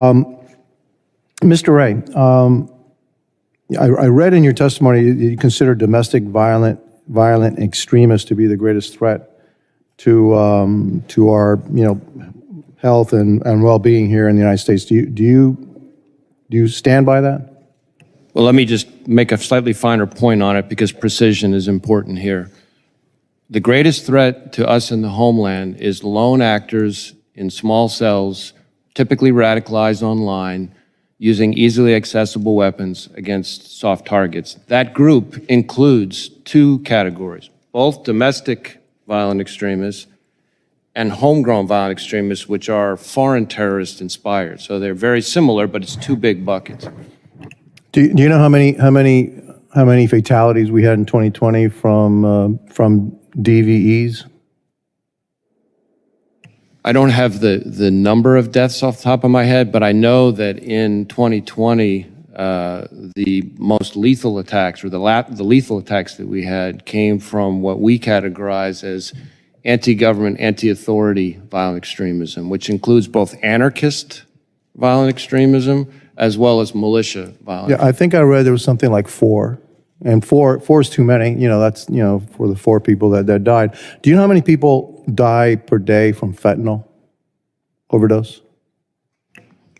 Mr. Wray, I read in your testimony you consider domestic violent extremists to be the greatest threat to our health and well-being here in the United States. Do you stand by that? Well, let me just make a slightly finer point on it because precision is important here. The greatest threat to us in the homeland is lone actors in small cells, typically radicalized online, using easily accessible weapons against soft targets. That group includes two categories, both domestic violent extremists and homegrown violent extremists, which are foreign terrorist inspired. So they're very similar, but it's two big buckets. Do you know how many fatalities we had in 2020 from DVEs? I don't have the number of deaths off the top of my head, but I know that in 2020, the most lethal attacks, or the lethal attacks that we had, came from what we categorize as anti-government, anti-authority violent extremism, which includes both anarchist violent extremism as well as militia violence. Yeah, I think I read there was something like 4, and four is too many. That's for the 4 people that died. Do you know how many people die per day from fentanyl overdose?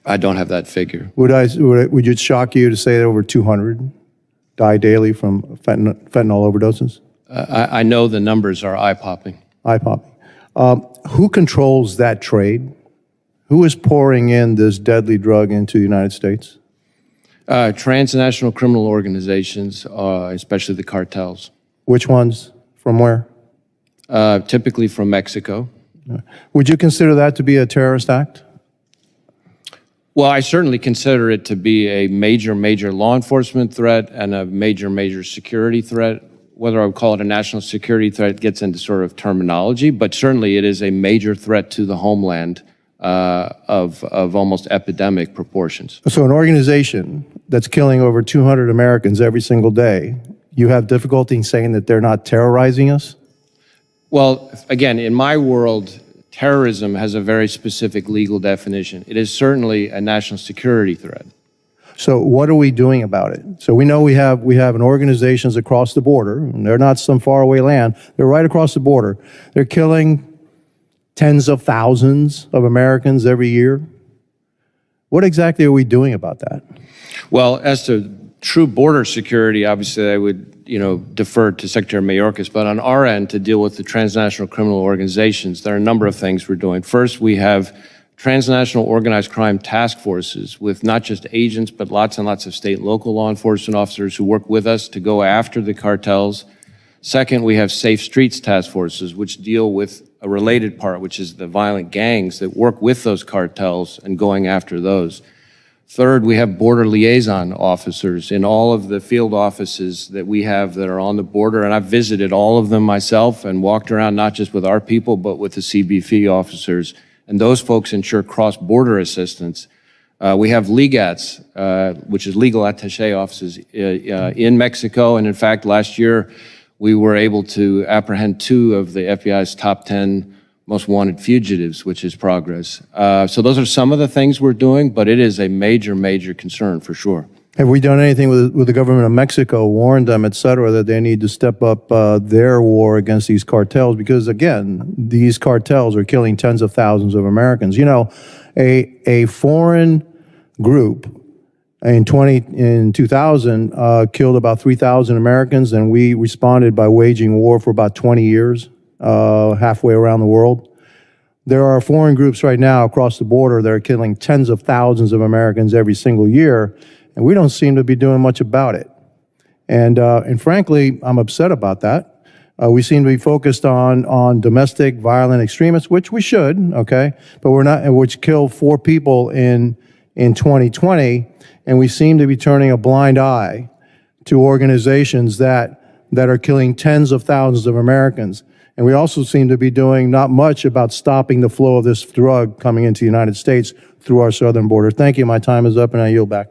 I don't have that figure. Would it shock you to say that over 200 die daily from fentanyl overdoses? I know the numbers are eye-popping. Eye-popping. Who controls that trade? Who is pouring in this deadly drug into the United States? Transnational criminal organizations, especially the cartels. Which ones? From where? Typically from Mexico. Would you consider that to be a terrorist act? Well, I certainly consider it to be a major law enforcement threat and a major security threat. Whether I would call it a national security threat gets into sort of terminology, but certainly it is a major threat to the homeland of almost epidemic proportions. So an organization that's killing over 200 Americans every single day, you have difficulty in saying that they're not terrorizing us? Well, again, in my world, terrorism has a very specific legal definition. It is certainly a national security threat. So what are we doing about it? So we know we have an organizations across the border, and they're not some faraway land, they're right across the border. They're killing tens of thousands of Americans every year. What exactly are we doing about that? Well, as to true border security, obviously I would defer to Secretary Mayorkas, but on our end, to deal with the transnational criminal organizations, there are a number of things we're doing. First, we have transnational organized crime task forces with not just agents, but lots and lots of state and local law enforcement officers who work with us to go after the cartels. Second, we have safe streets task forces, which deal with a related part, which is the violent gangs that work with those cartels and going after those. Third, we have border liaison officers in all of the field offices that we have that are on the border, and I've visited all of them myself and walked around not just with our people, but with the CBP officers, and those folks ensure cross-border assistance. We have LEGATs, which is legal attaché offices in Mexico, and in fact, last year, we were able to apprehend 2 of the FBI's top 10 most wanted fugitives, which is progress. So those are some of the things we're doing, but it is a major concern for sure. Have we done anything with the government of Mexico, warned them, et cetera, that they need to step up their war against these cartels? Because again, these cartels are killing tens of thousands of Americans. A foreign group in 2000 killed about 3,000 Americans, and we responded by waging war for about 20 years, halfway around the world. There are foreign groups right now across the border that are killing tens of thousands of Americans every single year, and we don't seem to be doing much about it. And frankly, I'm upset about that. We seem to be focused on domestic violent extremists, which we should, okay, but we're not, which killed 4 people in 2020. And we seem to be turning a blind eye to organizations that are killing tens of thousands of Americans. And we also seem to be doing not much about stopping the flow of this drug coming into the United States through our southern border. Thank you. My time is up, and I yield back.